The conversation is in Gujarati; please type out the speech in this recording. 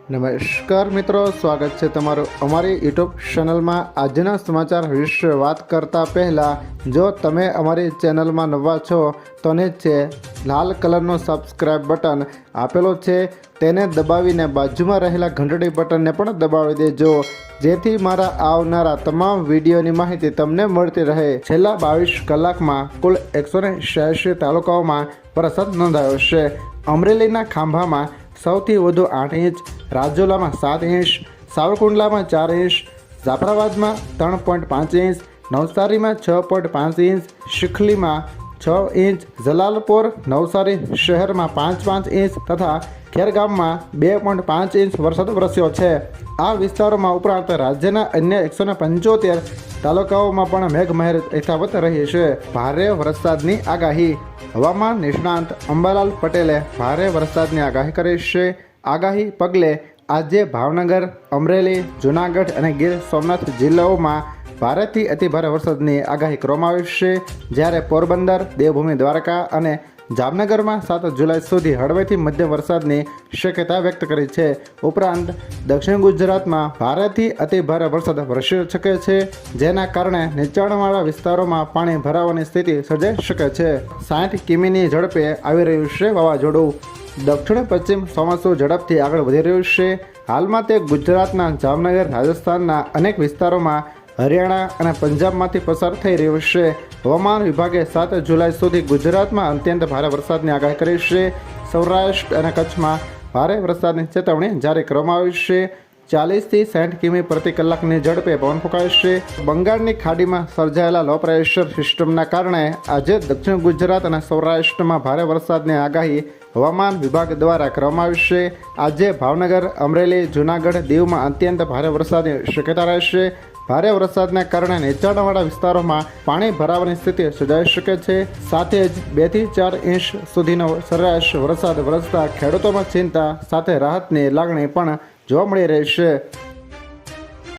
નમસ્કાર મિત્રો, સ્વાગત છે તમારું અમારી યુટ્યુબ ચેનલમાં। આજના સમાચાર વિશે વાત કરતા પહેલાં જો તમે અમારી ચેનલમાં નવા છો તો નીચે લાલ કલરનું સબસ્ક્રાઇબ બટન આપેલો છે, તેને દબાવીને બાજુમાં રહેલા ઘંટડી બટનને પણ દબાવી દેજો, જેથી મારા આવનારા તમામ વિડીયોની માહિતી તમને મળતી રહે। છેલ્લા 22 કલાકમાં કુલ 186 તાલુકાઓમાં વરસાદ નોંધાયો છે। અમરેલીના ખાંભામાં સૌથી વધુ 8 ઇંચ, રાજુલામાં 7 ઇંચ, સાવરકુંડલામાં 4 ઇંચ, જાફરાબાદમાં 3.5 ઇંચ, નવસારીમાં 6.5 ઇંચ, શીખલીમાં 6 ઇંચ, જલાલપોર નવસારી શહેરમાં 5.5 ઇંચ તથા ખેરગામમાં 2.5 ઇંચ વરસાદ વરસ્યો છે। આ વિસ્તારોમાં ઉપરાંત રાજ્યના અન્ય 175 તાલુકાઓમાં પણ મેઘમહેર યથાવત રહી છે। ભારે વરસાદની આગાહી। હવામાન નિષ્ણાંત અંબાલાલ પટેલે ભારે વરસાદની આગાહી કરી છે। આગાહી પગલે આજે ભાવનગર, અમરેલી, જૂનાગઢ અને ગીર સોમનાથ જિલ્લાઓમાં ભારેથી અતિભારે વરસાદની આગાહી કરવામાં આવી છે, જ્યારે પોરબંદર, દેવભૂમિ દ્વારકા અને જામનગરમાં 7 જુલાઈ સુધી હળવેથી મધ્યમ વરસાદની શક્યતા વ્યક્ત કરી છે। ઉપરાંત દક્ષિણ ગુજરાતમાં ભારેથી અતિભારે વરસાદ વરસી શકે છે, જેના કારણે નીચાણવાળા વિસ્તારોમાં પાણી ભરાવાની સ્થિતિ સર્જાઈ શકે છે। 60 કિમીની ઝડપે આવી રહ્યું છે વાવાઝોડું। દક્ષિણ પશ્ચિમ ચોમાસું ઝડપથી આગળ વધી રહ્યું છે। હાલમાં તે ગુજરાતના જામનગર, રાજસ્થાનના અનેક વિસ્તારોમાં, હરિયાણા અને પંજાબમાંથી પસાર થઈ રહ્યું છે। હવામાન વિભાગે 7 જુલાઈ સુધી ગુજરાતમાં અત્યંત ભારે વરસાદની આગાહી કરી છે। સૌરાષ્ટ્ર અને કચ્છમાં ભારે વરસાદની ચેતવણી જારી કરવામાં આવી છે। 40 થી 60 કિમી પ્રતિ કલાકની ઝડપે પવન ફૂંકાશે। બંગાળની ખાડીમાં સર્જાયેલા લો પ્રેશર સિસ્ટમના કારણે આજે દક્ષિણ ગુજરાત અને સૌરાષ્ટ્રમાં ભારે વરસાદની આગાહી હવામાન વિભાગ દ્વારા કરવામાં આવી છે। આજે ભાવનગર, અમરેલી, જૂનાગઢ, દીવમાં અત્યંત ભારે વરસાદની શક્યતા રહેશે। ભારે વરસાદને કારણે નીચાણવાળા વિસ્તારોમાં પાણી ભરાવાની સ્થિતિ સર્જાઈ શકે છે। સાથે જ 2 થી 4 ઇંચ સુધીનો સરેરાશ વરસાદ વરસતા ખેડૂતોમાં ચિંતા સાથે રાહતની લાગણી પણ જોવા મળી રહી છે।